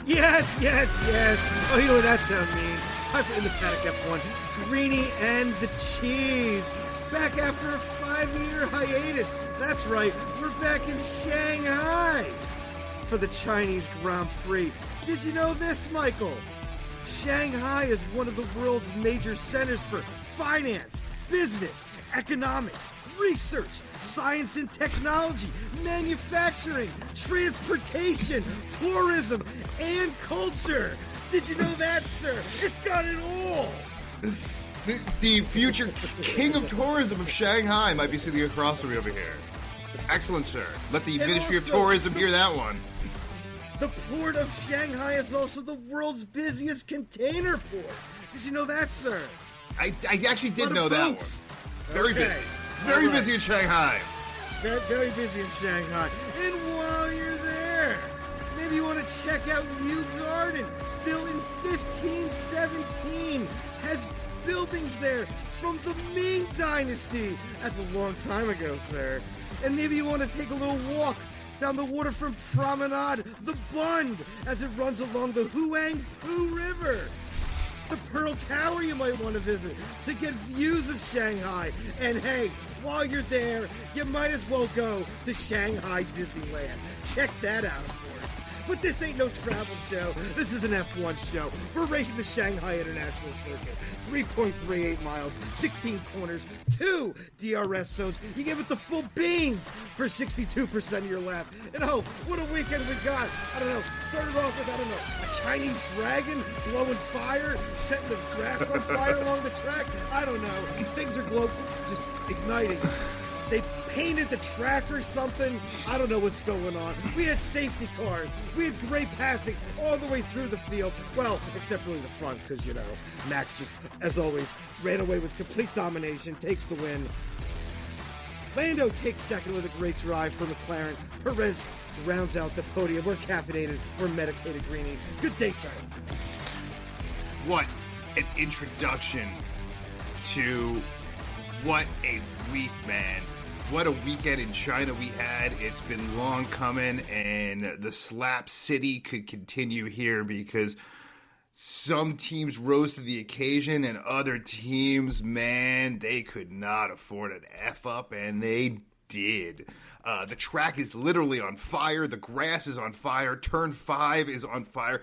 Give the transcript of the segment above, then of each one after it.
Yes. Oh, you know what that sound means. Time for In the Paddock F1. Greeny and the Cheese. Back after a 5-year hiatus. That's right, we're back in Shanghai for the Chinese Grand Prix. Did you know this, Michael? Shanghai is one of the world's major centers for finance, business, economics, research, science and technology, manufacturing, transportation, tourism, and culture. Did you know that, sir? It's got it all. The future king of tourism of Shanghai might be sitting across from me over here. Excellent, sir. Let the Ministry of Tourism hear that one. The port of Shanghai is also the world's busiest container port. Did you know that, sir? I actually did know that one. Very busy. Very busy in Shanghai. Very busy in Shanghai. And while you're there, maybe you want to check out New Garden, built in 1517. Has buildings there from the Ming Dynasty. That's a long time ago, sir. And maybe you want to take a little walk down the waterfront promenade, the Bund, as it runs along the Huangpu River. The Pearl Tower you might want to visit to get views of Shanghai. And hey, while you're there, you might as well go to Shanghai Disneyland. Check that out, of course. But this ain't no travel show. This is an F1 show. We're racing the Shanghai International Circuit. 3.38 miles, 16 corners, 2 DRS zones. You give it the full beans for 62% of your lap. And oh, what a weekend we got. I don't know, started off with, a Chinese dragon blowing fire, setting the grass on fire along the track. I don't know. Things are just igniting. They painted the track or something. I don't know what's going on. We had safety cars. We had great passing all the way through the field. Well, except really the front, because, Max just, as always, ran away with complete domination, takes the win. Lando takes second with a great drive for McLaren. Perez rounds out the podium. We're caffeinated. We're medicated, Greeny. Good day, sir. What an introduction to what a week, man. What a weekend in China we had. It's been long coming, and the Slap City could continue here because some teams rose to the occasion and other teams, man, they could not afford an F-up, and they did. The track is literally on fire. The grass is on fire. Turn 5 is on fire.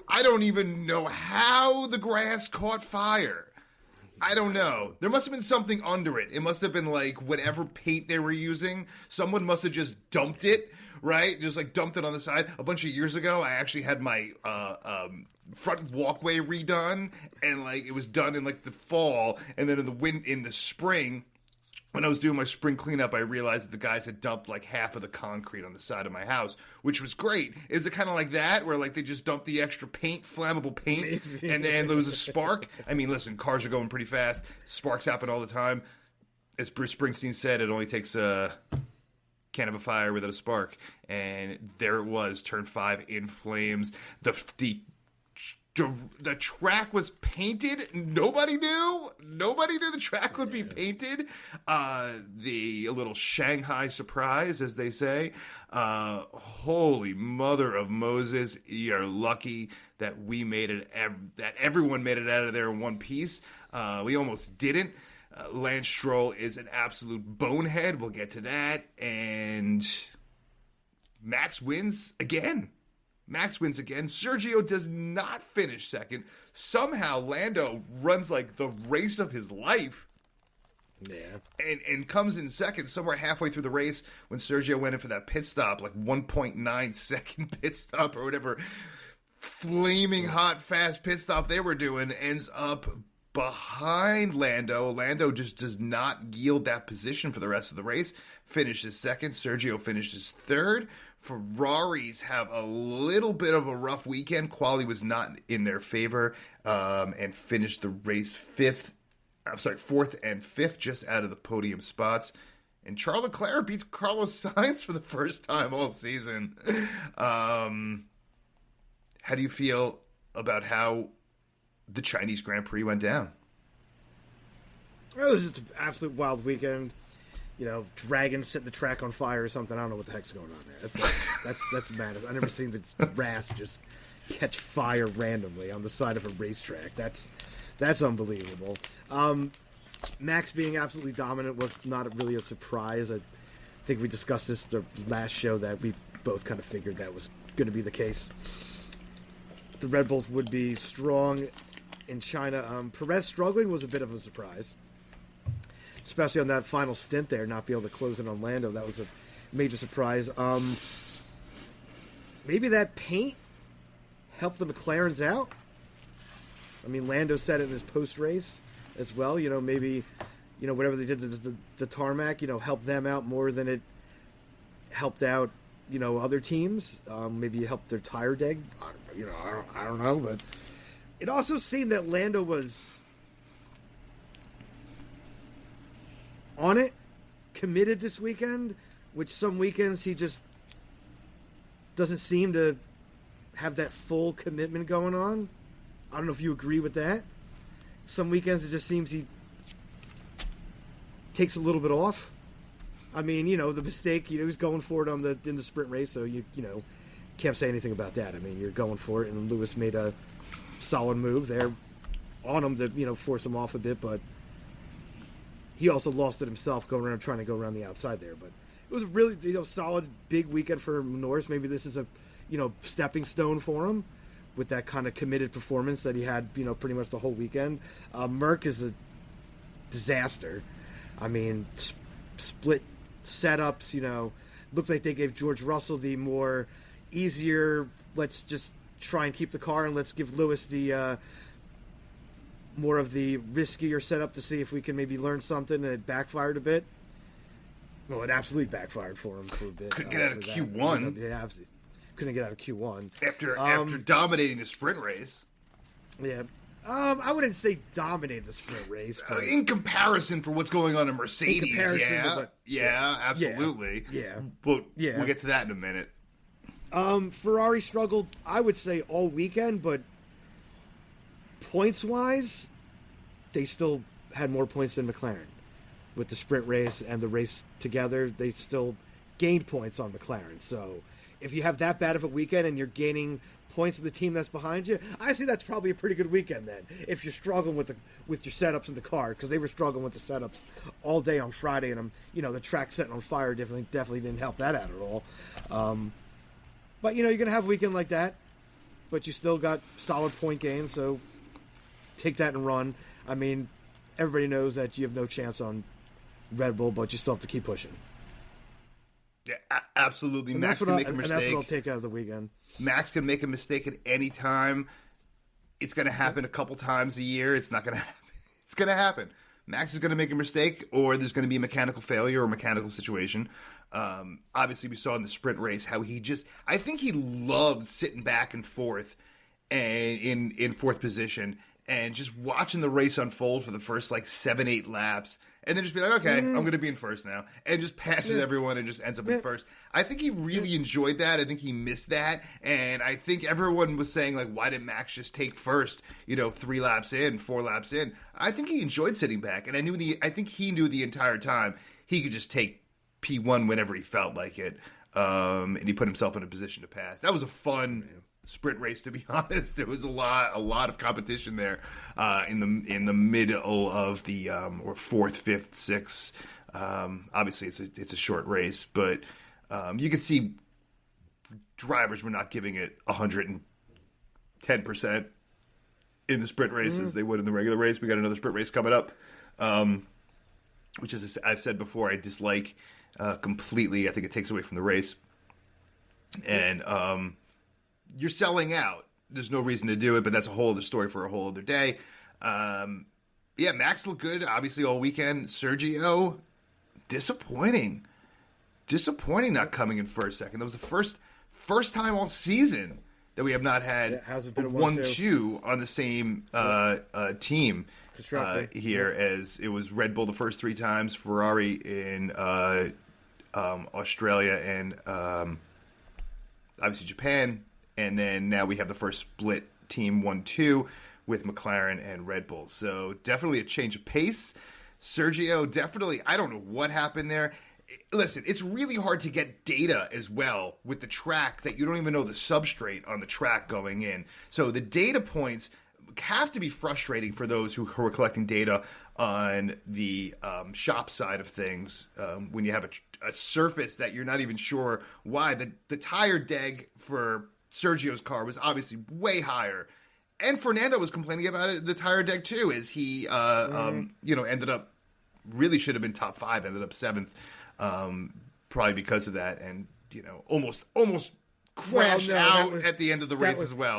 I don't even know how the grass caught fire. I don't know. There must have been something under it. It must have been like whatever paint they were using. Someone must have just dumped it, right? Just like dumped it on the side. A bunch of years ago, I actually had my front walkway redone, and like it was done in like the fall, and then in the spring, when I was doing my spring cleanup, I realized that the guys had dumped like half of the concrete on the side of my house, which was great. Is it kind of like that, where like they just dumped the extra paint, flammable paint, and then there was a spark? I mean, listen, cars are going pretty fast. Sparks happen all the time. As Bruce Springsteen said, it only takes a can of a fire without a spark. And there it was, turn 5 in flames. The track was painted. Nobody knew the track would be painted. A little Shanghai surprise, as they say. Holy mother of Moses. You're lucky that we made it, that everyone made it out of there in one piece. We almost didn't. Lance Stroll is an absolute bonehead. We'll get to that. And Max wins again. Sergio does not finish second. Somehow Lando runs like the race of his life. Yeah. And comes in second somewhere halfway through the race when Sergio went in for that pit stop, like 1.9 second pit stop or whatever flaming hot fast pit stop they were doing, ends up behind Lando. Lando just does not yield that position for the rest of the race. Finishes second. Sergio finishes third. Ferraris have a little bit of a rough weekend. Quali was not in their favor, and finished the race fourth and fifth, just out of the podium spots. And Charles Leclerc beats Carlos Sainz for the first time all season. How do you feel about how the Chinese Grand Prix went down? It was just an absolute wild weekend. Dragons setting the track on fire or something. I don't know what the heck's going on there. That's madness. I've never seen the grass just catch fire randomly on the side of a racetrack. That's unbelievable. Max being absolutely dominant was not really a surprise. I think we discussed this the last show that we both kind of figured that was going to be the case. The Red Bulls would be strong in China. Perez struggling was a bit of a surprise, especially on that final stint there, not be able to close in on Lando. That was a major surprise. Maybe that paint helped the McLarens out. I mean, Lando said it in his post-race as well. Maybe, whatever they did to the tarmac, helped them out more than it helped out, other teams. Maybe it helped their tire deg. I don't know. But it also seemed that Lando was on it, committed this weekend, which some weekends he just doesn't seem to have that full commitment going on. I don't know if you agree with that. Some weekends it just seems he takes a little bit off. I mean, the mistake, he's going for it in the sprint race, so you can't say anything about that. I mean, you're going for it, and Lewis made a solid move there on him to, force him off a bit, but he also lost it himself trying to go around the outside there. But it was a really, solid, big weekend for Norris. Maybe this is a, stepping stone for him with that kind of committed performance that he had, pretty much the whole weekend. Merck is a disaster. I mean, split setups, looked like they gave George Russell the more easier, let's just try and keep the car and let's give Lewis the more of the riskier setup to see if we can maybe learn something, and it backfired a bit. Well, it absolutely backfired for him for a bit. Couldn't get out of Q1. Yeah, absolutely. Couldn't get out of Q1. After dominating the sprint race. Yeah. I wouldn't say dominate the sprint race. But in comparison for what's going on in Mercedes, absolutely. Yeah. But we'll get to that in a minute. Ferrari struggled, I would say, all weekend, but points-wise, they still had more points than McLaren. With the sprint race and the race together, they still gained points on McLaren. So if you have that bad of a weekend and you're gaining points of the team that's behind you, I see that's probably a pretty good weekend then. If you're struggling with your setups in the car, because they were struggling with the setups all day on Friday, and the track setting on fire definitely didn't help that out at all. But you're gonna have a weekend like that, but you still got solid point gains, so take that and run. I mean, everybody knows that you have no chance on Red Bull, but you still have to keep pushing. Yeah, absolutely. Max can make a mistake. And that's what I'll take out of the weekend. Max can make a mistake at any time. It's going to happen a couple times a year. It's not going to happen. It's going to happen. Max is going to make a mistake, or there's going to be a mechanical failure or mechanical situation. Obviously, we saw in the sprint race how I think he loved sitting back and forth and in fourth position and just watching the race unfold for the first 7-8 laps. And then just be like, okay, I'm going to be in first now. And just passes everyone and just ends up in first. I think he really enjoyed that. I think he missed that. And I think everyone was saying, why didn't Max just take first, 3 laps in, 4 laps in? I think he enjoyed sitting back. And I think he knew the entire time he could just take P1 whenever he felt like it. And he put himself in a position to pass. That was a fun sprint race, to be honest. There was a lot of competition there in the middle of the or fourth, fifth, sixth. Obviously, it's a short race, but you could see drivers were not giving it 110% in the sprint race as they would in the regular race. We got another sprint race coming up, which, as I've said before, I dislike completely. I think it takes away from the race, and you're selling out. There's no reason to do it, but that's a whole other story for a whole other day. Max looked good, obviously, all weekend. Sergio, disappointing. Disappointing not coming in first, second. That was the first time all season that we have not had 1-2 on the same team here, as it was Red Bull the first 3 times, Ferrari in Australia, and obviously Japan. And then now we have the first split team 1-2 with McLaren and Red Bull. So definitely a change of pace. Sergio, definitely, I don't know what happened there. listen, it's really hard to get data as well with the track that you don't even know the substrate on the track going in. So the data points have to be frustrating for those who are collecting data on the shop side of things when you have a surface that you're not even sure why. The tire deg for Sergio's car was obviously way higher. And Fernando was complaining about it, the tire deg too, as he ended up, really should have been top 5, ended up 7th, probably because of that, and almost crashed at the end of the race as well.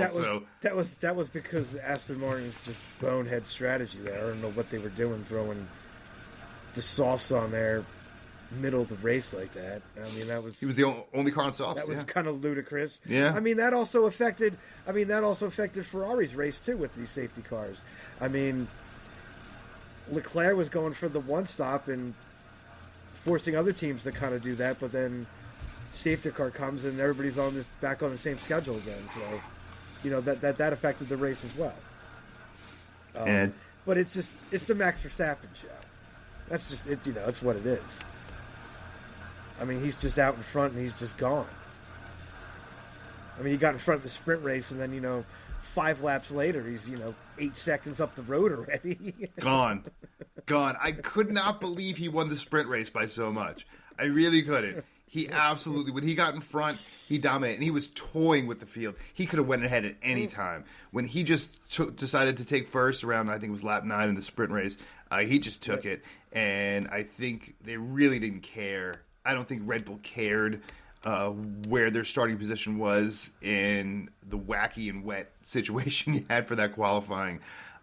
That was because Aston Martin's just bonehead strategy there. I don't know what they were doing, throwing the softs on there middle of the race like that. I mean, he was the only car on softs. That was kind of ludicrous. Yeah. I mean, that also affected Ferrari's race too with these safety cars. I mean, Leclerc was going for the one stop and forcing other teams to kind of do that, but then safety car comes and everybody's back on the same schedule again. So, that affected the race as well. But it's the Max Verstappen show. That's just it. It's what it is. I mean, he's just out in front and he's just gone. I mean, he got in front of the sprint race and then 5 laps later he's 8 seconds up the road already. Gone. I could not believe he won the sprint race by so much. I really couldn't. He absolutely, when he got in front, he dominated, and he was toying with the field. He could have went ahead at any time. When he just decided to take first around, I think it was lap 9 in the sprint race, he just took it, and I think they really didn't care. I don't think Red Bull cared where their starting position was in the wacky and wet situation you had for that qualifying.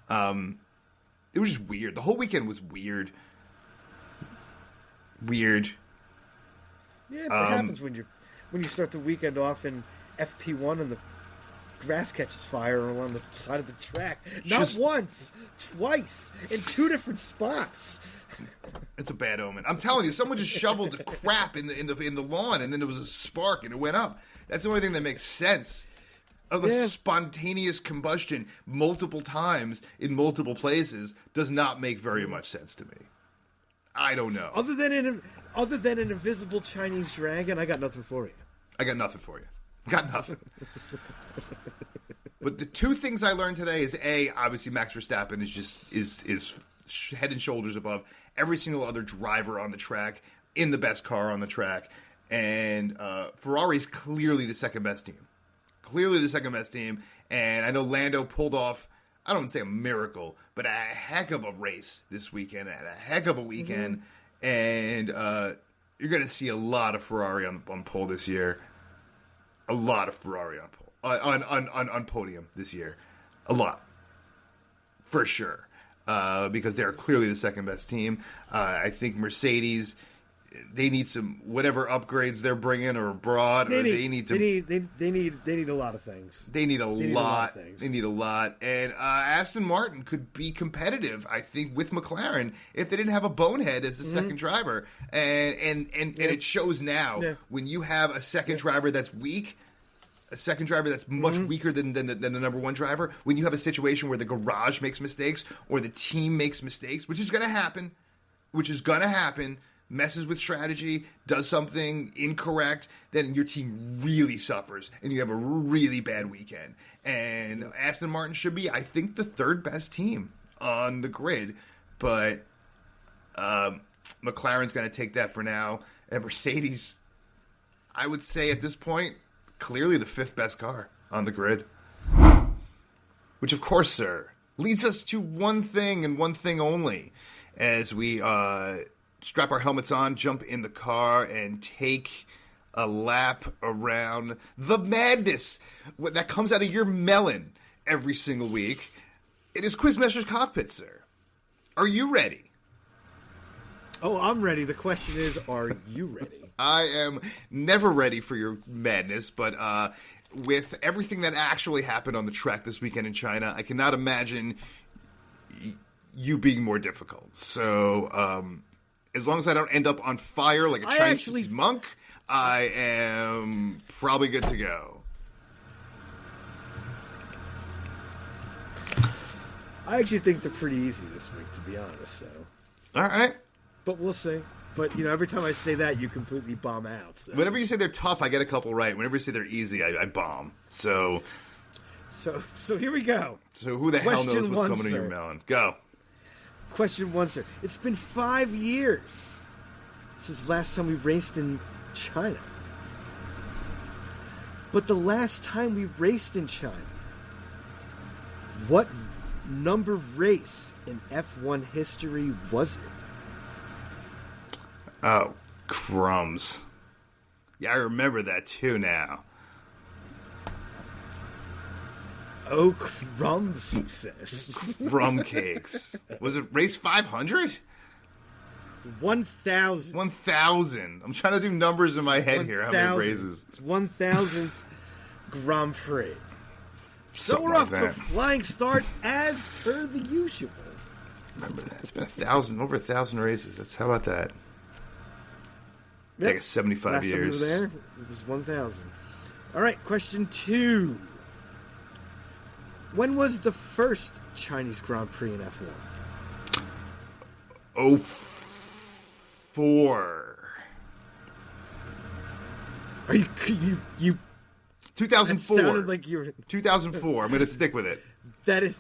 It was just weird. The whole weekend was weird. Yeah, it happens when you start the weekend off in FP1 and the grass catches fire along the side of the track. Not once, twice, in 2 different spots. It's a bad omen. I'm telling you, someone just shoveled the crap in the lawn, and then there was a spark, and it went up. That's the only thing that makes sense. A spontaneous combustion multiple times in multiple places does not make very much sense to me. I don't know. Other than an invisible Chinese dragon, I got nothing for you. Got nothing. But the 2 things I learned today is obviously Max Verstappen is head and shoulders above every single other driver on the track, in the best car on the track, and Ferrari's clearly the second best team. And I know Lando pulled off, I don't want to say a miracle, but a heck of a race this weekend, and a heck of a weekend, and you're going to see a lot of Ferrari on pole this year. A lot of Ferrari on pole, on podium this year. A lot. For sure. Because they're clearly the second best team. I think Mercedes, they need some whatever upgrades they're bringing or brought. They need a lot of things. They need a lot. And Aston Martin could be competitive, I think, with McLaren if they didn't have a bonehead as the second driver. And it shows now when you have a second driver that's weak. A second driver that's much weaker than the number one driver, when you have a situation where the garage makes mistakes or the team makes mistakes, which is going to happen, messes with strategy, does something incorrect, then your team really suffers and you have a really bad weekend. And Aston Martin should be, I think, the 3rd best team on the grid, but McLaren's going to take that for now. And Mercedes, I would say at this point, clearly the 5th best car on the grid. Which, of course, sir, leads us to one thing and one thing only. As we strap our helmets on, jump in the car, and take a lap around the madness that comes out of your melon every single week. It is Quizmaster's Cockpit, sir. Are you ready? Oh, I'm ready. The question is, are you ready? I am never ready for your madness, but with everything that actually happened on the track this weekend in China, I cannot imagine you being more difficult. So as long as I don't end up on fire like a Chinese monk, I am probably good to go. I actually think they're pretty easy this week, to be honest. So, all right. But we'll see. But, every time I say that, you completely bomb out. So. Whenever you say they're tough, I get a couple right. Whenever you say they're easy, I bomb. So here we go. So who the hell knows what's coming in sir. your melon? Go. Question 1, sir. It's been 5 years since last time we raced in China. But the last time we raced in China, what number race in F1 history was it? Oh, crumbs. Yeah, I remember that too now. Oh, crumbs, you says. Crumb cakes. Was it race 500? 1,000. 1,000. I'm trying to do numbers in my head here. How many races? It's 1,000 Grand Prix. So Something we're like off to a that. flying start as per the usual. Remember that. It's been over 1,000 races. How about that? Yep. I guess 75 Last time we years. were there, it was 1,000. All right, question 2. When was the first Chinese Grand Prix in F1? 04. Are you 2004. That sounded like you were. 2004. I'm going to stick with it. That is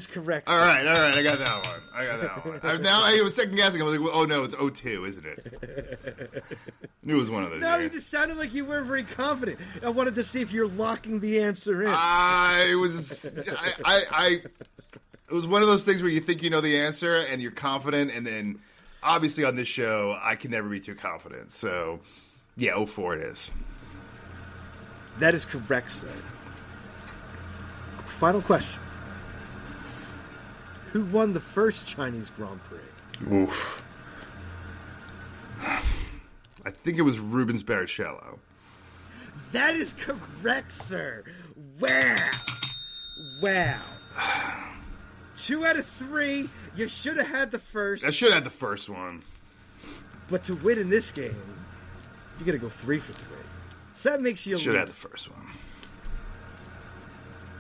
correct. All right. I got that one. I was second guessing. I was like, oh no, it's 02, isn't it? Knew it was one of those. No, years. you just sounded like you weren't very confident. I wanted to see if you're locking the answer in. It was one of those things where you think you know the answer and you're confident, and then obviously on this show I can never be too confident. So yeah, 04 it is. That is correct, sir. Final question. Who won the first Chinese Grand Prix? Oof. I think it was Rubens Barrichello. That is correct, sir. Wow. 2 out of 3. You should have had the first. I should have had the first one. But to win in this game, you got to go 3 for 3. So that makes you a Should have had loser. the first one.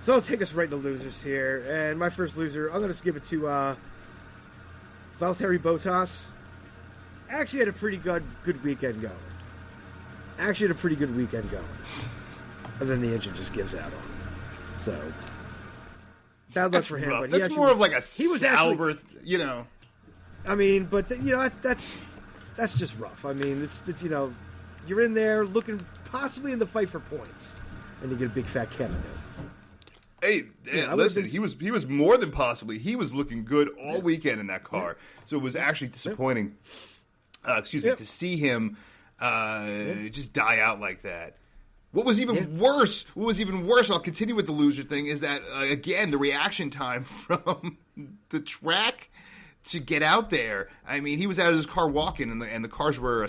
So I'll take us right to losers here. And my first loser, I'm going to give it to Valtteri Bottas. Actually had a pretty good weekend going. And then the engine just gives out on him. So, bad luck That's for him. rough. But That's more of like a Sauber, I mean, but that's just rough. I mean, it's you're in there looking possibly in the fight for points, and you get a big fat Kevin in. Hey, listen, he was more than possibly. He was looking good all weekend in that car. So it was actually disappointing. To see him just die out like that. What was even worse? I'll continue with the loser thing. Is that again the reaction time from the track to get out there? I mean, he was out of his car walking, and the cars were.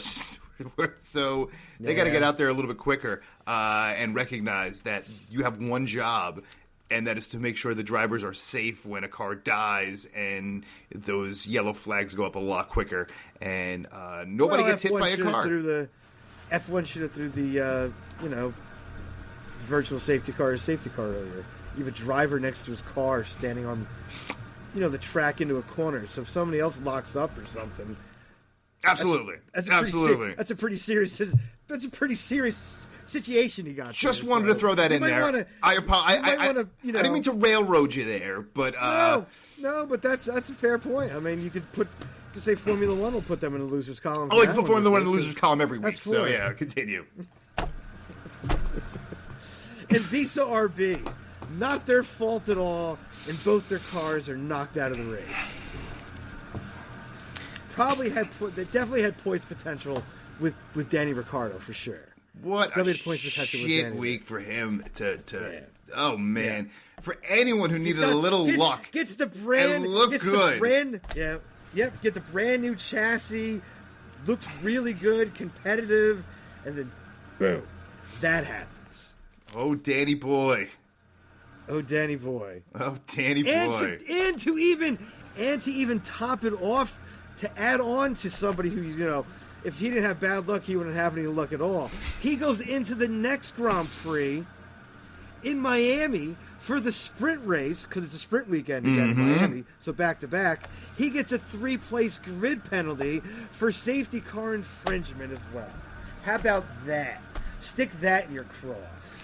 So they got to get out there a little bit quicker and recognize that you have one job, and that is to make sure the drivers are safe when a car dies, and those yellow flags go up a lot quicker, and nobody gets hit by a car. F1 should have threw the virtual safety car earlier. You have a driver next to his car standing on the track into a corner. So if somebody else locks up or something. Absolutely. That's a pretty serious situation he got. Just wanted to throw that in there. I didn't mean to railroad you there, but no, but that's a fair point. I mean, you could say Formula One will put them in the losers column. I like to put Formula One in the losers column every week. So yeah, continue. And Visa RB, not their fault at all, and both their cars are knocked out of the race. They definitely had points potential with Danny Ricciardo for sure. What a shit week for him to oh man. Yeah. For anyone who needed a little luck. Gets the brand and look good. Get the brand new chassis, looks really good, competitive, and then boom, that happens. Oh Danny boy. Oh Danny boy. And to even top it off, to add on to somebody who, if he didn't have bad luck, he wouldn't have any luck at all. He goes into the next Grand Prix in Miami for the sprint race, because it's a sprint weekend again in Miami, so back-to-back, he gets a 3-place grid penalty for safety car infringement as well. How about that? Stick that in your craw.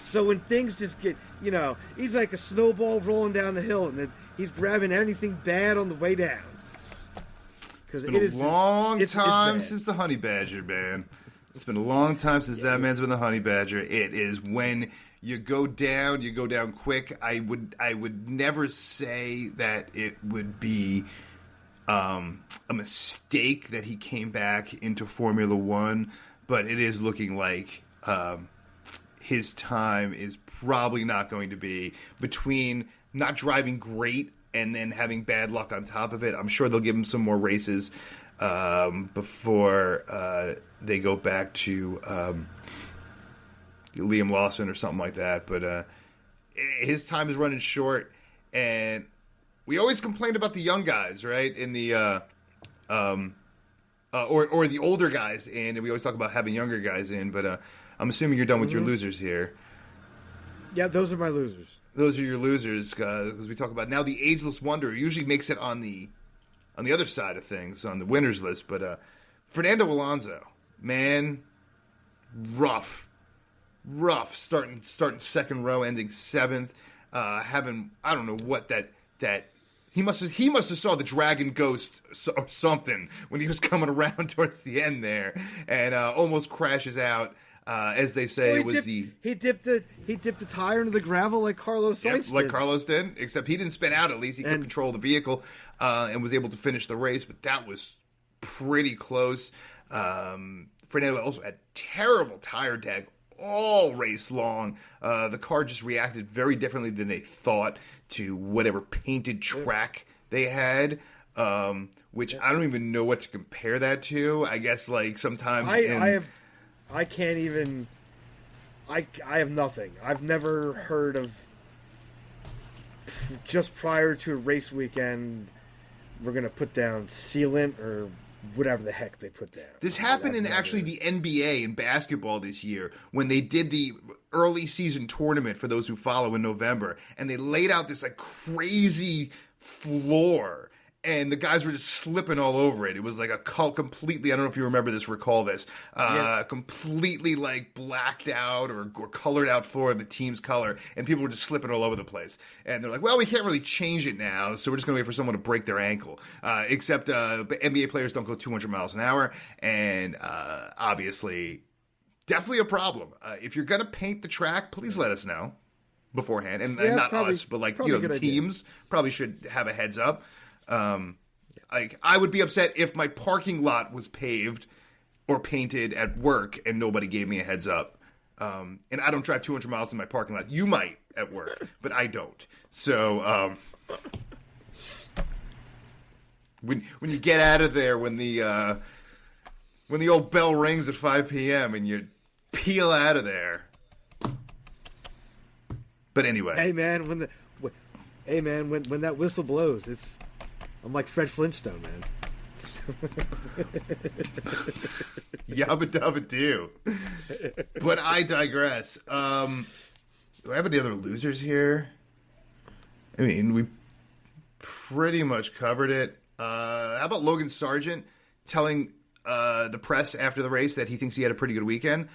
So when things just get, he's like a snowball rolling down the hill, and then he's grabbing anything bad on the way down. It's been a long time since the Honey Badger, man. It's been a long time since that man's been the Honey Badger. It is when you go down quick. I would never say that it would be a mistake that he came back into Formula One, but it is looking like his time is probably not going to be, between not driving great and then having bad luck on top of it. I'm sure they'll give him some more races before they go back to Liam Lawson or something like that. But his time is running short, and we always complained about the young guys, right? In the or the older guys in, and we always talk about having younger guys in. But I'm assuming you're done with your losers here. Yeah, those are my losers. Those are your losers, because we talk about now the ageless wonder. Who usually makes it on the other side of things, on the winners list. But Fernando Alonso, man, rough, starting second row, ending seventh, having, I don't know what that he must have saw the dragon ghost or something when he was coming around towards the end there, and almost crashes out. As they say, he dipped the tire into the gravel like Carlos Sainz did. Like Carlos did, except he didn't spin out. At least he could control the vehicle and was able to finish the race. But that was pretty close. Fernando also had terrible tire drag all race long. The car just reacted very differently than they thought to whatever painted track they had. Which I don't even know what to compare that to. I guess like sometimes I can't even. I have nothing. I've never heard of. Just prior to a race weekend, we're gonna put down sealant or whatever the heck they put down. This happened in actually the NBA in basketball this year when they did the early season tournament for those who follow in November, and they laid out this like crazy floor. And the guys were just slipping all over it. It was like a completely, I don't know if you recall this, completely like blacked out or colored out for the team's color. And people were just slipping all over the place. And they're like, well, we can't really change it now, so we're just going to wait for someone to break their ankle. Except NBA players don't go 200 miles an hour. And obviously, definitely a problem. If you're going to paint the track, please let us know beforehand. And not probably, us, but like, the teams probably should have a heads up. I would be upset if my parking lot was paved or painted at work and nobody gave me a heads up. And I don't drive 200 miles in my parking lot. You might at work, but I don't. So when you get out of there, when the old bell rings at 5 p.m. and you peel out of there. But anyway, hey man, when that whistle blows, I'm like Fred Flintstone, man. Yabba dabba do. But I digress. Do I have any other losers here? I mean, we pretty much covered it. How about Logan Sargent telling the press after the race that he thinks he had a pretty good weekend,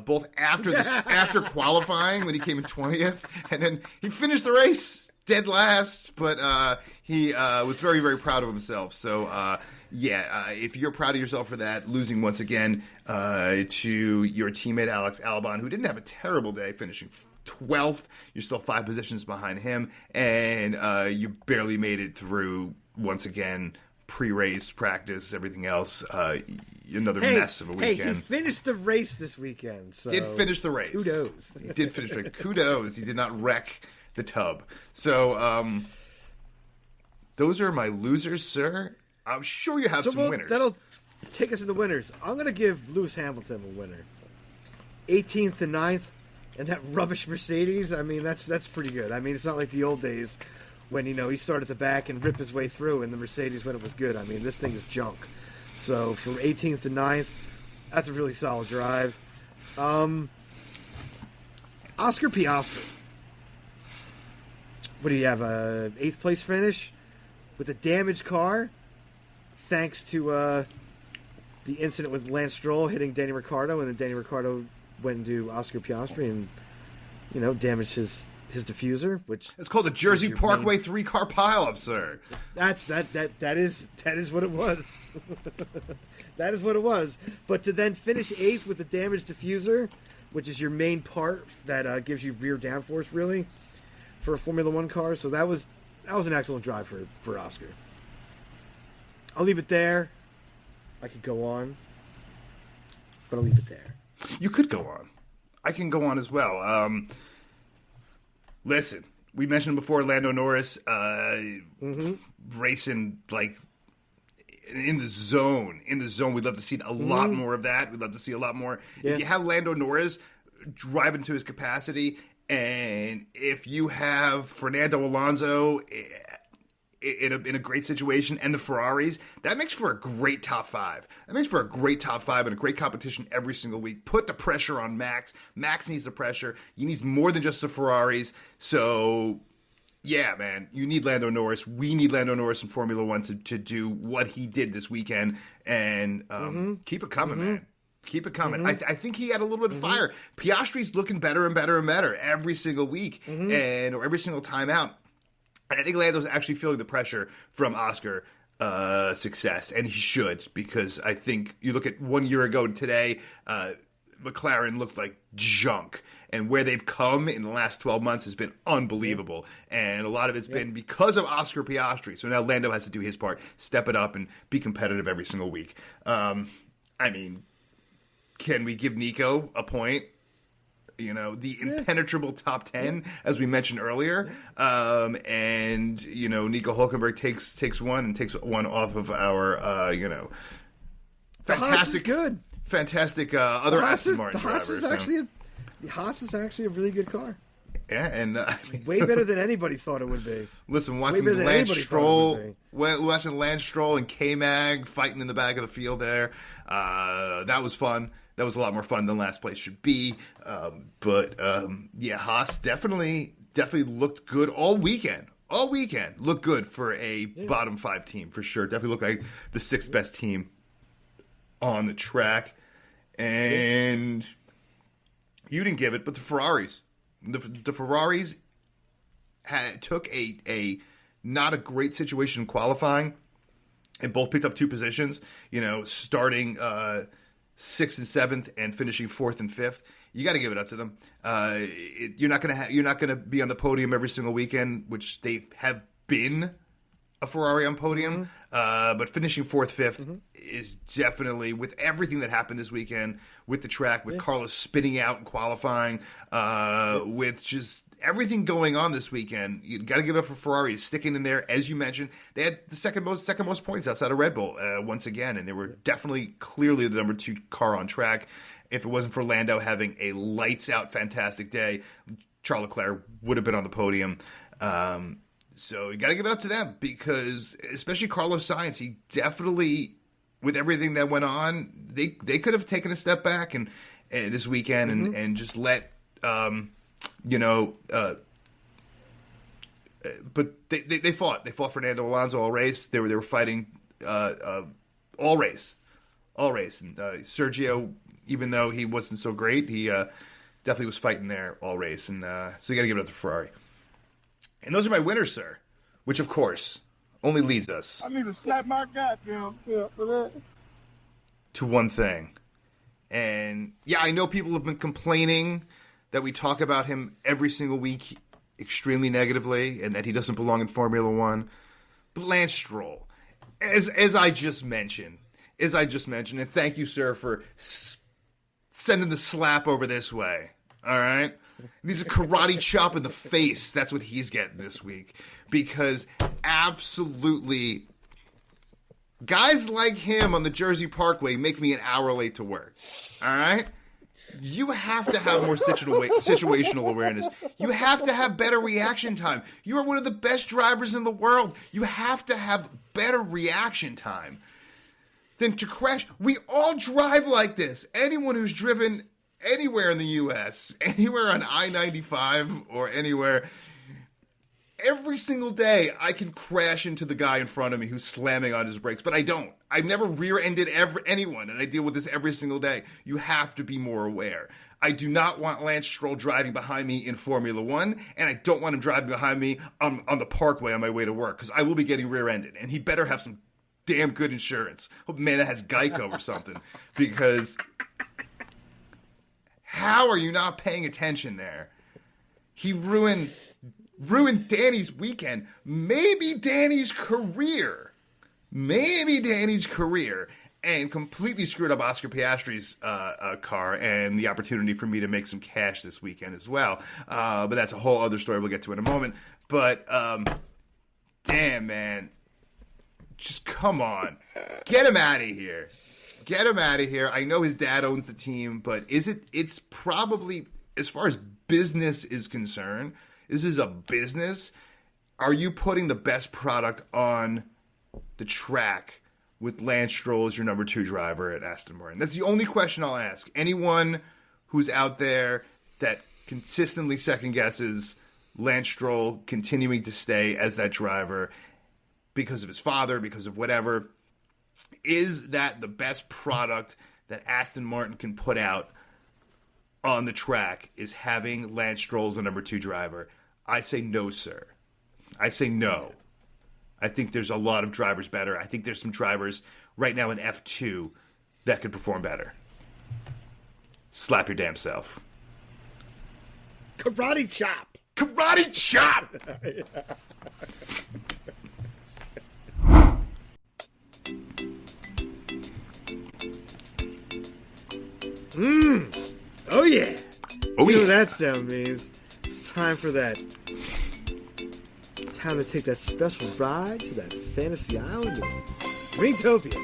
both after qualifying when he came in 20th, and then he finished the race dead last, but he was very, very proud of himself. So, if you're proud of yourself for that, losing once again to your teammate Alex Albon, who didn't have a terrible day, finishing 12th. You're still 5 positions behind him, and you barely made it through, once again, pre-race, practice, everything else. Another mess of a weekend. Hey, he finished the race this weekend. So did finish the race. Kudos. He did finish it. Kudos. He did not wreck the tub. So, those are my losers, sir. I'm sure you have some winners. That'll take us to the winners. I'm going to give Lewis Hamilton a winner. 18th and 9th, and that rubbish Mercedes. I mean, that's pretty good. I mean, it's not like the old days when, he started at the back and ripped his way through, and the Mercedes when it was good. I mean, this thing is junk. So, from 18th to 9th, that's a really solid drive. Oscar Piastri. what do you have, a 8th place finish with a damaged car, thanks to the incident with Lance Stroll hitting Danny Ricciardo, and then Danny Ricciardo went into Oscar Piastri and, damaged his diffuser, which it's called the Jersey Parkway 3-car pileup, sir. That is what it was. That is what it was. But to then finish 8th with a damaged diffuser, which is your main part that gives you rear downforce, really, for a Formula One car. So that was an excellent drive for Oscar. I'll leave it there. I could go on, but I'll leave it there. You could go on. I can go on as well. Listen, we mentioned before Lando Norris racing like in the zone. In the zone, we'd love to see a lot more of that. We'd love to see a lot more. Yeah. If you have Lando Norris driving to his capacity, and if you have Fernando Alonso in a great situation, and the Ferraris, that makes for a great top 5. That makes for a great top 5 and a great competition every single week. Put the pressure on Max. Max needs the pressure. He needs more than just the Ferraris. So, yeah, man, you need Lando Norris. We need Lando Norris in Formula One to do what he did this weekend, and keep it coming, man. Keep it coming. I think he had a little bit of fire. Piastri's looking better and better and better every single week, or every single time out. And I think Lando's actually feeling the pressure from Oscar success, and he should, because I think you look at 1 year ago to today, McLaren looked like junk, and where they've come in the last 12 months has been unbelievable, and a lot of it's been because of Oscar Piastri. So now Lando has to do his part, step it up, and be competitive every single week. I mean, can we give Nico a point? The impenetrable top 10, as we mentioned earlier. And, Nico Hülkenberg takes one and takes one off of our, fantastic, other Aston Martin drivers. The Haas is actually a really good car. Yeah, and way better than anybody thought it would be. Listen, watching Lance Stroll and K-Mag fighting in the back of the field there, that was fun. That was a lot more fun than last place should be. But Haas definitely looked good all weekend. All weekend looked good for a bottom 5 team, for sure. Definitely looked like the 6th best team on the track. And you didn't give it, but the Ferraris. The Ferraris took a not a great situation in qualifying, and both picked up 2 positions, starting 6th and 7th and finishing 4th and 5th. You got to give it up to them. You're not gonna be on the podium every single weekend, which they have been a Ferrari on podium. But finishing 4th, 5th is definitely, with everything that happened this weekend, with the track, with Carlos spinning out and qualifying, with just everything going on this weekend, you got to give it up for Ferrari sticking in there. As you mentioned, they had the second most points outside of Red Bull once again, and they were definitely clearly the number 2 car on track. If it wasn't for Lando having a lights out fantastic day, Charles Leclerc would have been on the podium. So you got to give it up to them, because especially Carlos Sainz, he definitely, with everything that went on, they could have taken a step back and this weekend and just let. But they fought. They fought Fernando Alonso all race. They were fighting all race. And Sergio, even though he wasn't so great, he definitely was fighting there all race. And so you got to give it up to Ferrari. And those are my winners, sir. Which, of course, only leads us. I need to slap my goddamn for that. To one thing. And yeah, I know people have been complaining that we talk about him every single week extremely negatively, and that he doesn't belong in Formula One. But Lance Stroll, as I just mentioned, and thank you, sir, for sending the slap over this way. All right, these are karate chop in the face. That's what he's getting this week, because absolutely, guys like him on the Jersey Parkway make me an hour late to work. All right. You have to have more situational awareness. You have to have better reaction time. You are one of the best drivers in the world. You have to have better reaction time than to crash. We all drive like this. Anyone who's driven anywhere in the U.S., anywhere on I-95 or anywhere, every single day I can crash into the guy in front of me who's slamming on his brakes, but I don't. I've never rear-ended anyone, and I deal with this every single day. You have to be more aware. I do not want Lance Stroll driving behind me in Formula One, and I don't want him driving behind me on the parkway on my way to work, because I will be getting rear-ended, and he better have some damn good insurance. Hope man that has Geico or something, because how are you not paying attention there? He ruined Danny's weekend, maybe Danny's career, and completely screwed up Oscar Piastri's car and the opportunity for me to make some cash this weekend as well. But that's a whole other story we'll get to in a moment. But damn, man, just come on, get him out of here. Get him out of here. I know his dad owns the team, but it's probably, as far as business is concerned, this is a business. Are you putting the best product on the track with Lance Stroll as your number 2 driver at Aston Martin? That's the only question I'll ask. Anyone who's out there that consistently second guesses Lance Stroll continuing to stay as that driver because of his father, because of whatever, is that the best product that Aston Martin can put out on the track, is having Lance Stroll as the number 2 driver? I say no, sir. I say no. I think there's a lot of drivers better. I think there's some drivers right now in F2 that could perform better. Slap your damn self. Karate chop. Karate chop! Oh, yeah. Oh, You know yeah. what that sound means? It's time for that. Time to take that special ride to that fantasy island of Greentopia.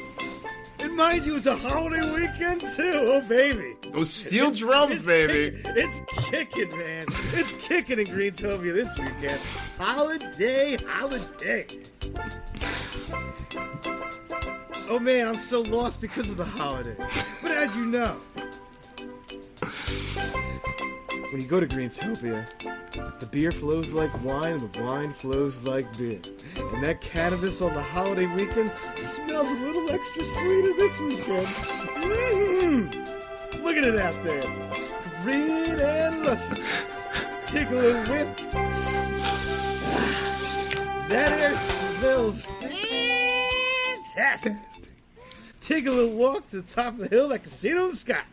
And mind you, it's a holiday weekend, too. Oh, baby. Those steel drums, baby. It's kicking, man. It's kicking in Greentopia this weekend. Holiday. Oh, man, I'm so lost because of the holiday. But as you know, when you go to Greentopia, the beer flows like wine and the wine flows like beer. And that cannabis on the holiday weekend smells a little extra sweeter this weekend. Look at it out there. Green and luscious. Take a little whip. That air smells fantastic. Take a little walk to the top of the hill, that casino in the sky.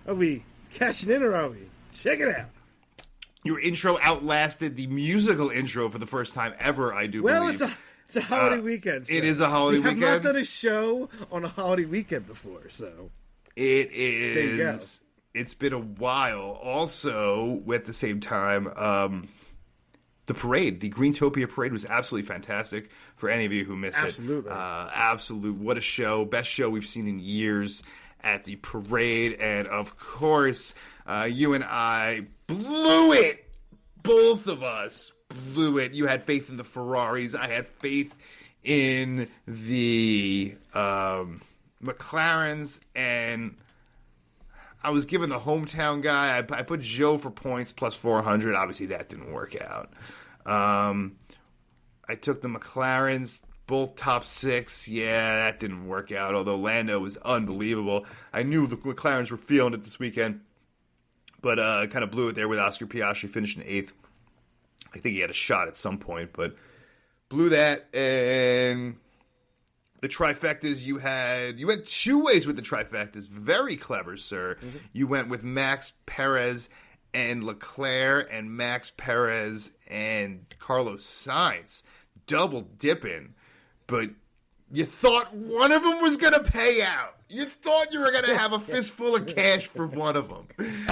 Are we cashing in or are we? Check it out. Your intro outlasted the musical intro for the first time ever, I do believe. Well, it's a holiday weekend. So it is a holiday weekend. We have not done a show on a holiday weekend before, so. It is. There you go. It's been a while. Also, at the same time, the parade, the Greentopia parade, was absolutely fantastic for any of you who missed Absolutely. it. Absolute. What a show. Best show we've seen in years at the parade. And, of course, you and I blew it. Both of us blew it. You had faith in the Ferraris. I had faith in the McLarens. And I was given the hometown guy. I put Joe for points plus 400. Obviously, that didn't work out. I took the McLarens, both top 6. Yeah, that didn't work out, although Lando was unbelievable. I knew the McLarens were feeling it this weekend, but kind of blew it there with Oscar Piastri finishing 8th. I think he had a shot at some point, but blew that. And the trifectas you went 2 ways with the trifectas. Very clever, sir. Mm-hmm. You went with Max Perez and Leclerc and Max Perez and Carlos Sainz. Double dipping. But you thought one of them was going to pay out. You thought you were going to have a fistful of cash for one of them.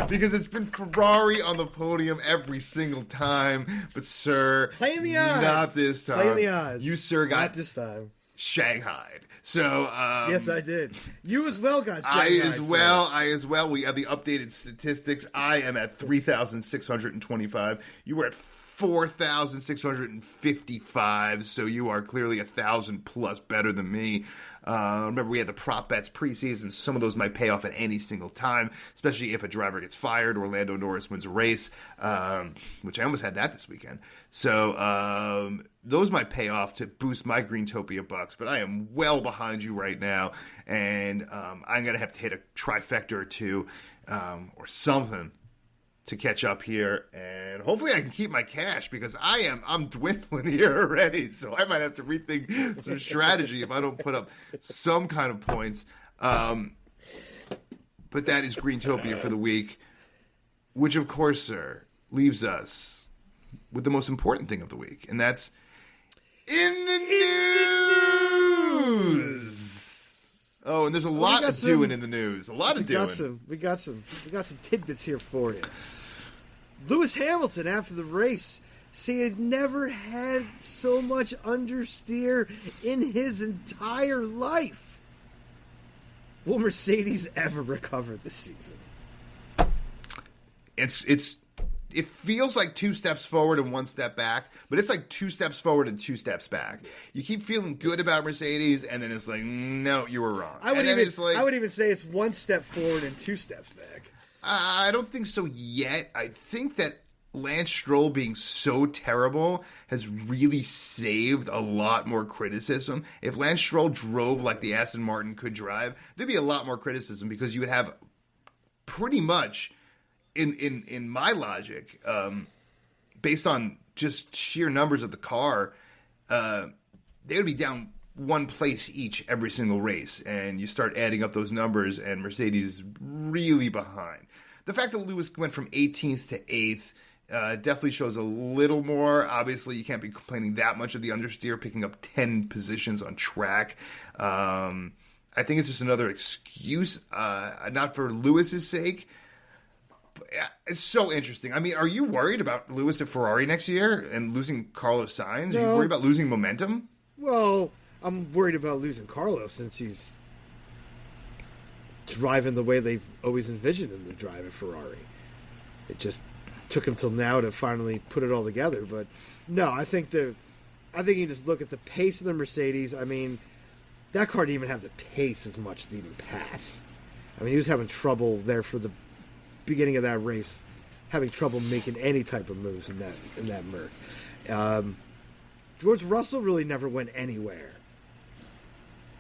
Because it's been Ferrari on the podium every single time. But, sir, playing the odds. Not this time. Playing the odds. You, sir, got not this time. Shanghaied. So, yes, I did. You as well got Shanghaied. I as well. We have the updated statistics. I am at 3,625. You were at 4,655, so you are clearly 1,000 plus better than me. Remember, we had the prop bets preseason. Some of those might pay off at any single time, especially if a driver gets fired or Lando Norris wins a race, which I almost had that this weekend. So those might pay off to boost my Greentopia bucks, but I am well behind you right now, and I'm going to have to hit a trifecta or two or something to catch up here, and hopefully I can keep my cash because I'm dwindling here already, so I might have to rethink some strategy if I don't put up some kind of points. But that is Greentopia for the week, which of course, sir, leaves us with the most important thing of the week, and that's in the news. Oh, and there's a lot of doing in the news. A lot of doing. We got some tidbits here for you. Lewis Hamilton, after the race, said he had never had so much understeer in his entire life. Will Mercedes ever recover this season? It feels like 2 steps forward and 1 step back, but it's like 2 steps forward and 2 steps back. You keep feeling good about Mercedes, and then it's like, no, you were wrong. I would even say it's 1 step forward and 2 steps back. I don't think so yet. I think that Lance Stroll being so terrible has really saved a lot more criticism. If Lance Stroll drove like the Aston Martin could drive, there'd be a lot more criticism because you would have pretty much, in my logic, based on just sheer numbers of the car, they would be down 1 place each every single race, and you start adding up those numbers, and Mercedes is really behind. The fact that Lewis went from 18th to 8th definitely shows a little more. Obviously, you can't be complaining that much of the understeer, picking up 10 positions on track. I think it's just another excuse, not for Lewis's sake. But it's so interesting. I mean, are you worried about Lewis at Ferrari next year and losing Carlos Sainz? No. Are you worried about losing momentum? Well, I'm worried about losing Carlos since he's driving the way they've always envisioned him to drive at Ferrari. It just took him till now to finally put it all together. But no, I think you just look at the pace of the Mercedes. I mean, that car didn't even have the pace as much to even pass. I mean, he was having trouble there for the beginning of that race, having trouble making any type of moves in that Merc. George Russell really never went anywhere,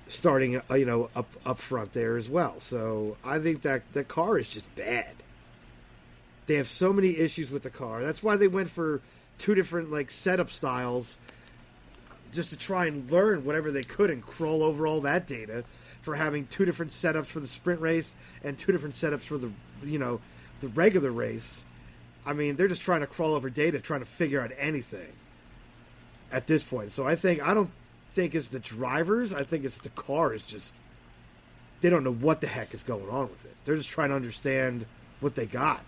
starting up front there as well. So I think that the car is just bad. They have so many issues with the car. That's why they went for 2 different setup styles, just to try and learn whatever they could and crawl over all that data for having 2 different setups for the sprint race and 2 different setups for the regular race. I mean, they're just trying to crawl over data, trying to figure out anything at this point. So I don't think it's the drivers. I think it's the car is just, they don't know what the heck is going on with it. They're just trying to understand what they got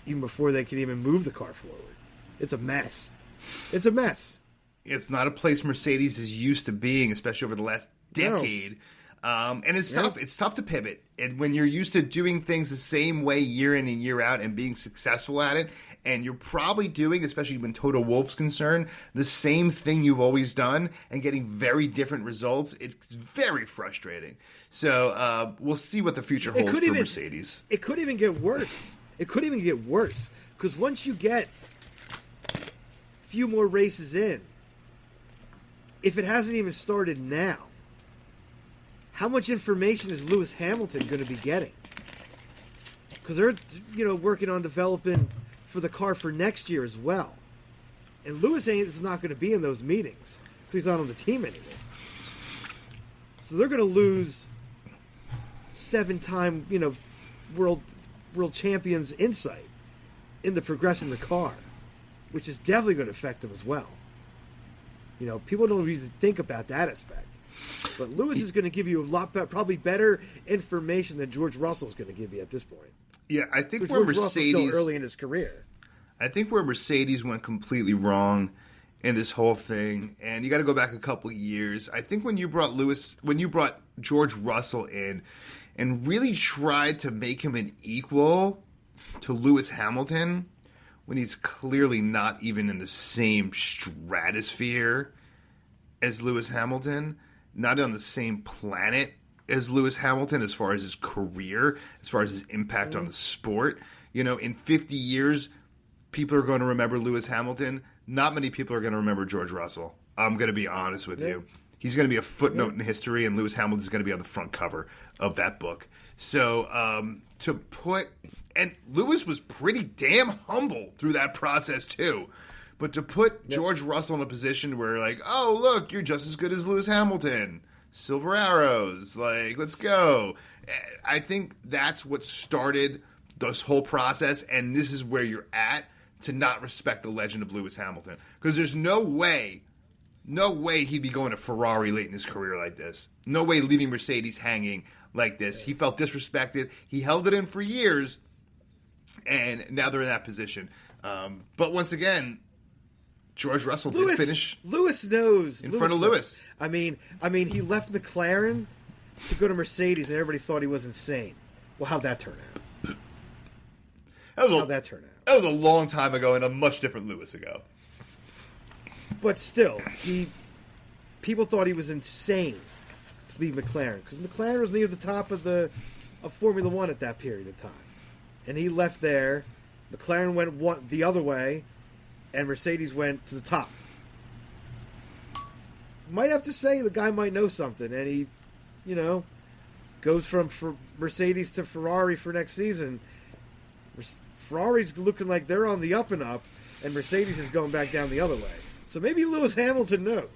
even before they can even move the car forward. It's a mess. It's a mess. It's not a place Mercedes is used to being, especially over the last decade. No. And it's tough. It's tough to pivot. And when you're used to doing things the same way year in and year out and being successful at it, and you're probably doing, especially when Toto Wolff's concerned, the same thing you've always done and getting very different results, it's very frustrating. So we'll see what the future holds for Mercedes. It could even get worse. Because once you get a few more races in, if it hasn't even started now, how much information is Lewis Hamilton going to be getting? Because they're, working on developing for the car for next year as well. And Lewis is not going to be in those meetings, so he's not on the team anymore. So they're going to lose 7-time, world champions insight into progressing the car, which is definitely going to affect them as well. People don't usually think about that aspect. But Lewis is going to give you a lot probably better information than George Russell is going to give you at this point. Yeah, I think where George Russell's still early in his career. I think where Mercedes went completely wrong in this whole thing, and you got to go back a couple of years. I think when you brought George Russell in and really tried to make him an equal to Lewis Hamilton, when he's clearly not even in the same stratosphere as Lewis Hamilton, not on the same planet as Lewis Hamilton as far as his career, as far as his impact on the sport. You know, in 50 years, people are going to remember Lewis Hamilton. Not many people are going to remember George Russell. I'm going to be honest with you. He's going to be a footnote in history, and Lewis Hamilton's going to be on the front cover of that book. So to put... And Lewis was pretty damn humble through that process, too. But to put George Russell in a position where, like, oh, look, you're just as good as Lewis Hamilton. Silver arrows. Like, let's go. I think that's what started this whole process, and this is where you're at to not respect the legend of Lewis Hamilton. Because there's no way he'd be going to Ferrari late in his career like this. No way leaving Mercedes hanging like this. He felt disrespected. He held it in for years, and now they're in that position. But once again, George Russell did finish. Lewis knows in front of Lewis. I mean, he left McLaren to go to Mercedes, and everybody thought he was insane. Well, how'd that turn out? How'd that turn out? That was a long time ago and a much different Lewis ago. But still, people thought he was insane to leave McLaren, because McLaren was near the top of Formula One at that period of time, and he left there. McLaren went the other way, and Mercedes went to the top. Might have to say the guy might know something, and he, goes from Mercedes to Ferrari for next season. Ferrari's looking like they're on the up and up, and Mercedes is going back down the other way. So maybe Lewis Hamilton knows.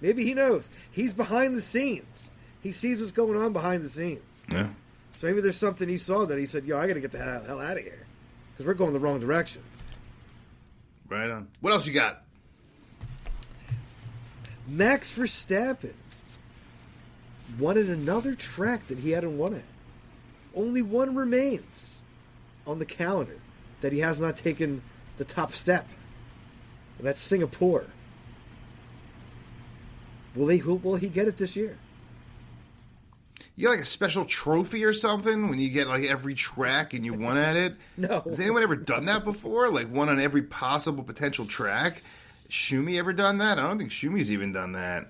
Maybe he knows. He's behind the scenes. He sees what's going on behind the scenes. Yeah. So maybe there's something he saw that he said, I got to get the hell out of here, because we're going the wrong direction. Right on. What else you got? Max Verstappen won at another track that he hadn't won at. Only one remains on the calendar that he has not taken the top step. And that's Singapore. Will he get it this year? You got like a special trophy or something when you get like every track and you won at it? No. Has anyone ever done that before? Like won on every possible potential track? Schumi ever done that? I don't think Shumi's even done that.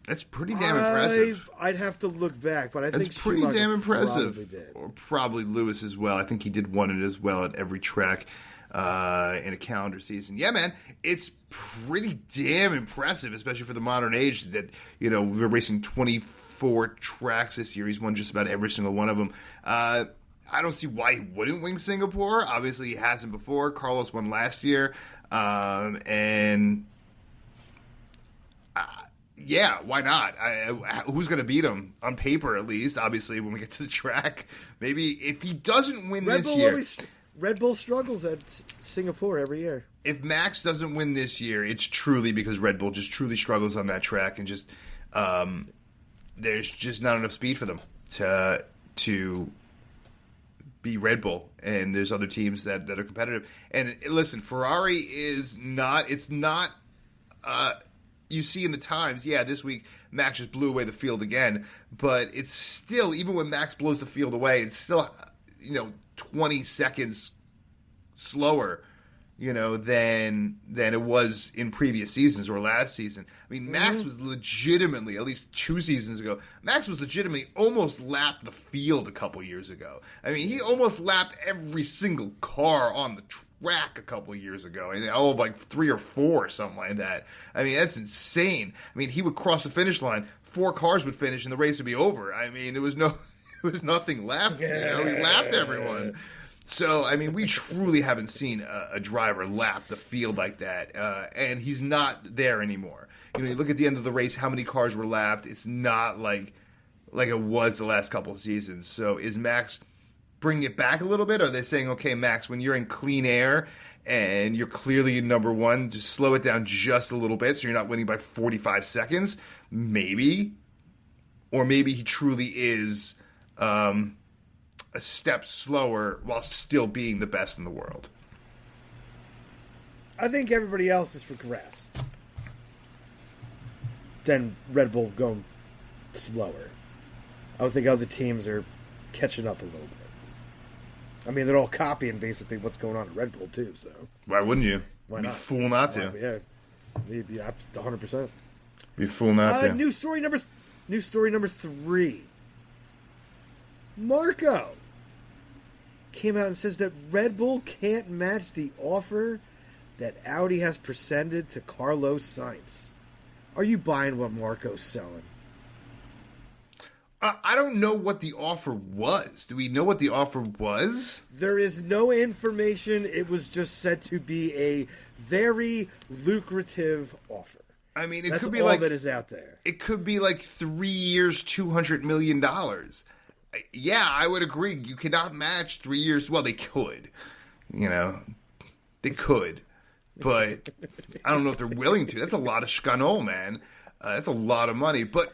That's pretty damn impressive. I'd have to look back, but I think that's pretty damn impressive. Probably did. Or probably Lewis as well. I think he did won it as well at every track in a calendar season. Yeah, man, it's pretty damn impressive, especially for the modern age that, we're racing 24 tracks this year. He's won just about every single one of them. I don't see why he wouldn't win Singapore. Obviously, he hasn't before. Carlos won last year. Yeah, why not? Who's going to beat him? On paper, at least. Obviously, when we get to the track. Maybe if he doesn't win this year... Red Bull struggles at Singapore every year. If Max doesn't win this year, it's truly because Red Bull just truly struggles on that track, and just there's just not enough speed for them to be Red Bull, and there's other teams that are competitive. And listen, Ferrari is not. It's not. You see in the times, this week Max just blew away the field again, but it's still, even when Max blows the field away, it's still 20 seconds slower, than it was in previous seasons or last season. I mean, Max was legitimately, at least 2 seasons ago, Max was legitimately almost lapped the field a couple years ago. I mean, he almost lapped every single car on the track a couple years ago. And like 3 or 4 or something like that. I mean, that's insane. I mean, he would cross the finish line, 4 cars would finish, and the race would be over. I mean, there was nothing left. He lapped everyone. So, I mean, we truly haven't seen a driver lap the field like that, and he's not there anymore. You look at the end of the race, how many cars were lapped. It's not like it was the last couple of seasons. So, is Max bringing it back a little bit? Or are they saying, okay, Max, when you're in clean air and you're clearly number one, just slow it down just a little bit so you're not winning by 45 seconds? Maybe. Or maybe he truly is... a step slower while still being the best in the world. I think everybody else has progressed. Then Red Bull going slower. I would think other teams are catching up a little bit. I mean, they're all copying basically what's going on at Red Bull too. So Why wouldn't you? why Be not? fool not to. Yeah, you'd be 100%. Be fool not to. New story number 3. Marco came out and says that Red Bull can't match the offer that Audi has presented to Carlos Sainz. Are you buying what Marco's selling? I don't know what the offer was. Do we know what the offer was? There is no information. It was just said to be a very lucrative offer. I mean, it That's could be all like that is out there. it could be like 3 years, $200 million. Yeah, I would agree. You cannot match 3 years. Well, they could. They could. But I don't know if they're willing to. That's a lot of schkanol, man. That's a lot of money. But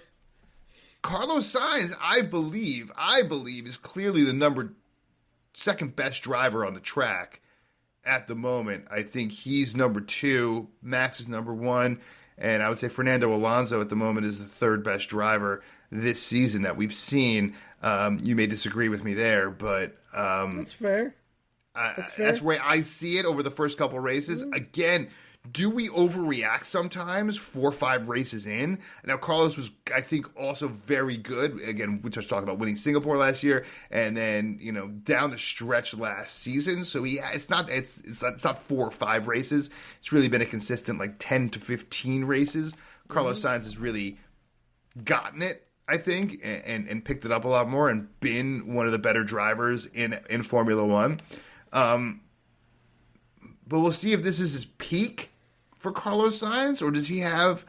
Carlos Sainz, I believe, is clearly the second best driver on the track at the moment. I think he's number 2. Max is number 1. And I would say Fernando Alonso at the moment is the third best driver this season that we've seen. You may disagree with me there, but That's fair. that's where I see it over the first couple races. Again, do we overreact sometimes 4 or 5 races in? Now, Carlos was, I think, also very good. Again, we just talked about winning Singapore last year, and then down the stretch last season. So it's not 4 or 5 races. It's really been a consistent 10 to 15 races. Carlos Sainz has really gotten it, I think, and picked it up a lot more and been one of the better drivers in Formula One. But we'll see if this is his peak for Carlos Sainz, or does he have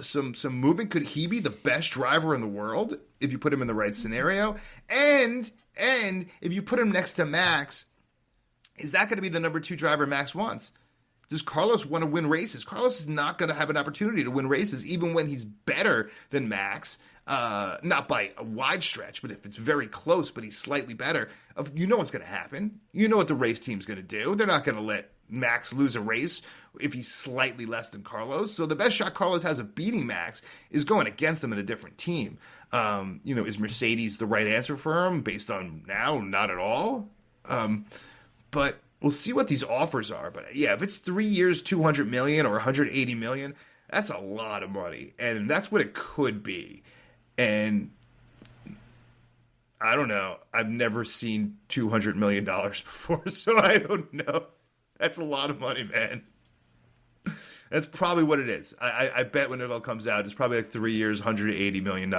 some movement? Could he be the best driver in the world if you put him in the right scenario? And if you put him next to Max, is that going to be the number 2 driver Max wants? Does Carlos want to win races? Carlos is not going to have an opportunity to win races, even when he's better than Max. Not by a wide stretch, but if it's very close, but he's slightly better, you know what's going to happen. You know what the race team's going to do. They're not going to let Max lose a race if he's slightly less than Carlos. So the best shot Carlos has of beating Max is going against him in a different team. Is Mercedes the right answer for him based on now? Not at all. But we'll see what these offers are. But yeah, if it's 3 years, $200 million or $180 million, that's a lot of money. And that's what it could be. And I don't know. I've never seen $200 million before, so I don't know. That's a lot of money, man. That's probably what it is. I bet when it all comes out, it's probably 3 years, $180 million.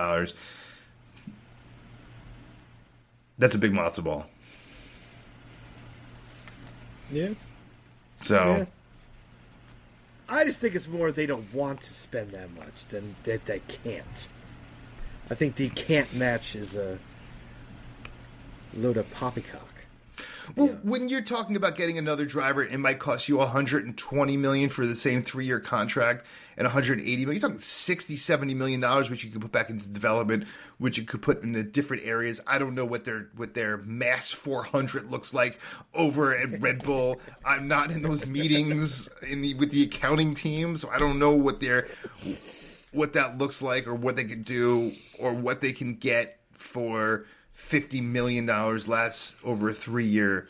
That's a big matzo ball. Yeah. So. Yeah. I just think it's more they don't want to spend that much than that they can't. I think the can't match is a load of poppycock. Well, when you're talking about getting another driver, it might cost you $120 million for the same 3-year contract and $180 million. You're talking $60-70 million, which you could put back into development, which you could put in the different areas. I don't know what their Mass 400 looks like over at Red Bull. I'm not in those meetings with the accounting team, so I don't know what that looks like or what they could do or what they can get for $50 million less over a 3-year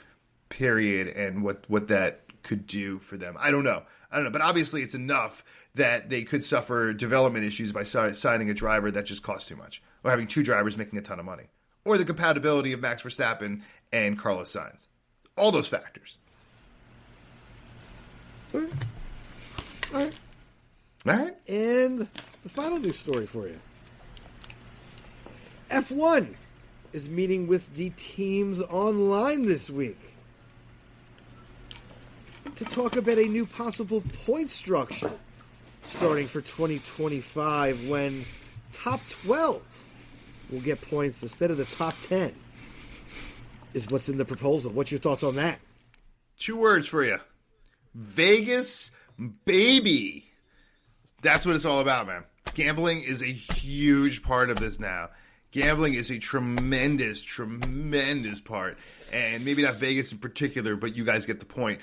period and what that could do for them. I don't know. But obviously it's enough that they could suffer development issues by signing a driver that just costs too much, or having 2 drivers making a ton of money, or the compatibility of Max Verstappen and Carlos Sainz. All those factors. All right. And the final news story for you. F1 is meeting with the teams online this week to talk about a new possible point structure starting for 2025 when top 12 will get points instead of the top 10 is what's in the proposal. What's your thoughts on that? 2 words for you. Vegas, baby. That's what it's all about, man. Gambling is a huge part of this now. Gambling is a tremendous, tremendous part. And maybe not Vegas in particular, but you guys get the point.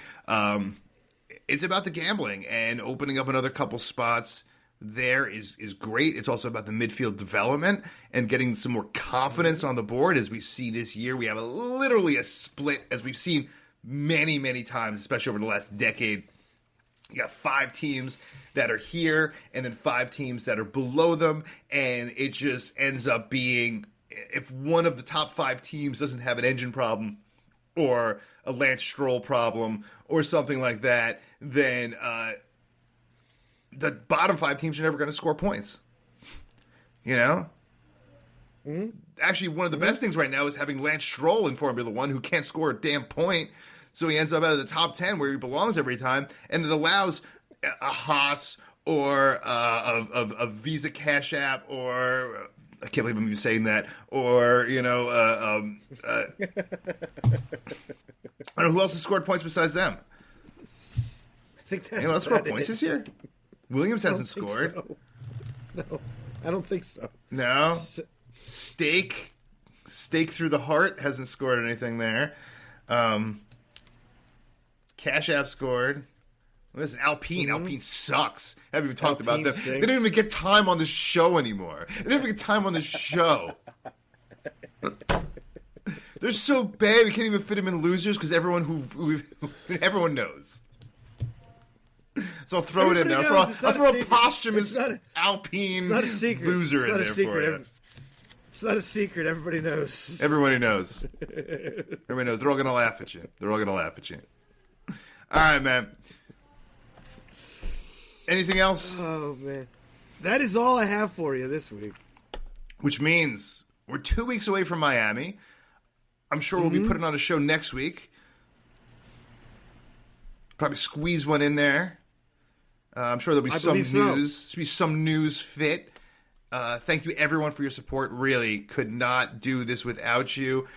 It's about the gambling and opening up another couple spots there is great. It's also about the midfield development and getting some more confidence on the board. As we see this year, we have literally a split, as we've seen many, many times, especially over the last decade. You got 5 teams that are here and then 5 teams that are below them, and it just ends up being, if one of the top 5 teams doesn't have an engine problem or a Lance Stroll problem or something like that, then the bottom 5 teams are never going to score points. You know? Mm-hmm. Actually, one of the best things right now is having Lance Stroll in Formula One, who can't score a damn point. So he ends up out of the top 10 where he belongs every time. And it allows a Haas or a Visa Cash App or... I can't believe I'm even saying that. Or, I don't know who else has scored points besides them. I think that's anyone else scored points this year? Williams hasn't scored. So. No, I don't think so. No. Stake through the heart hasn't scored anything there. Cash App scored. Listen, Alpine. Mm-hmm. Alpine sucks. Haven't even talked about them. They don't even get time on this show anymore. They don't even get time on this show. They're so bad we can't even fit them in losers because everyone everyone knows. So I'll throw it in there. I'll throw a posthumous Alpine loser in there for you. It's not a secret. Everybody knows. Everybody knows. Everybody knows. They're all going to laugh at you. All right, man. Anything else? Oh, man. That is all I have for you this week. Which means we're 2 weeks away from Miami. I'm sure we'll be putting on a show next week. Probably squeeze one in there. I'm sure there'll be some news. There'll be some news fit. Thank you, everyone, for your support. Really could not do this without you.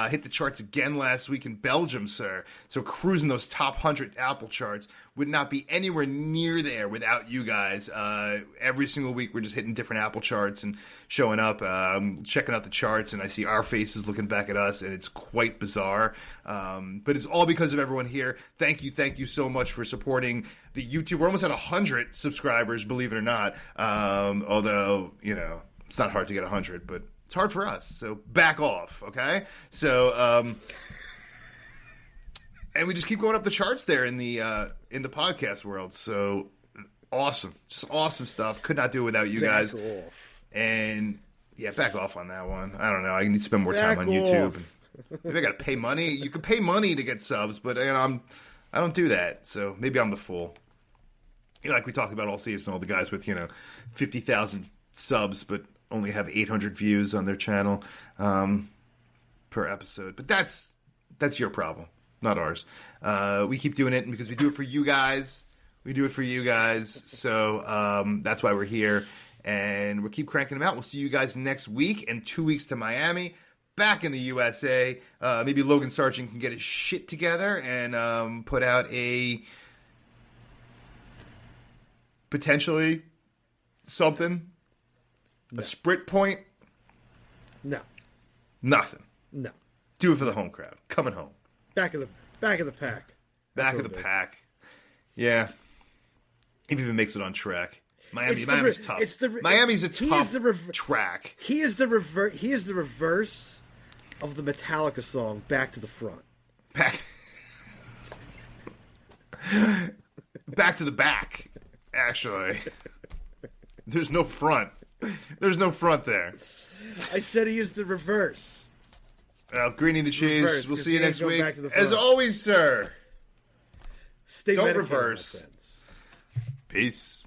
Hit the charts again last week in Belgium, sir. So cruising those top 100 Apple charts would not be anywhere near there without you guys. Every single week we're just hitting different Apple charts and showing up, checking out the charts, and I see our faces looking back at us, and it's quite bizarre. But it's all because of everyone here. Thank you so much for supporting the YouTube. We're almost at 100 subscribers, believe it or not. Although, it's not hard to get 100, but it's hard for us, so back off, okay? So, and we just keep going up the charts there in the podcast world. So awesome, just awesome stuff. Could not do it without you guys. Off. And yeah, back off on that one. I don't know. I need to spend more time on YouTube. Maybe I got to pay money. You can pay money to get subs, but I don't do that. So maybe I'm the fool. Like we talked about all season, all the guys with 50,000 subs, but only have 800 views on their channel per episode. But that's your problem, not ours. We keep doing it because we do it for you guys. So that's why we're here. And we'll keep cranking them out. We'll see you guys next week and 2 weeks to Miami. Back in the USA. Maybe Logan Sargent can get his shit together and put out a potentially something. No. A sprint point? No. Nothing. No. Do it for the home crowd. Coming home. Back of the pack. Back of the pack. Yeah. If he even makes it on track. Miami's tough. Miami's a tough track. He is the reverse of the Metallica song "Back to the Front." Back to the back. Actually, there's no front. There's no front there. I said he is the reverse. Greeny the Cheese. Reverse, we'll see you next week. As always, sir. Don't reverse. Peace.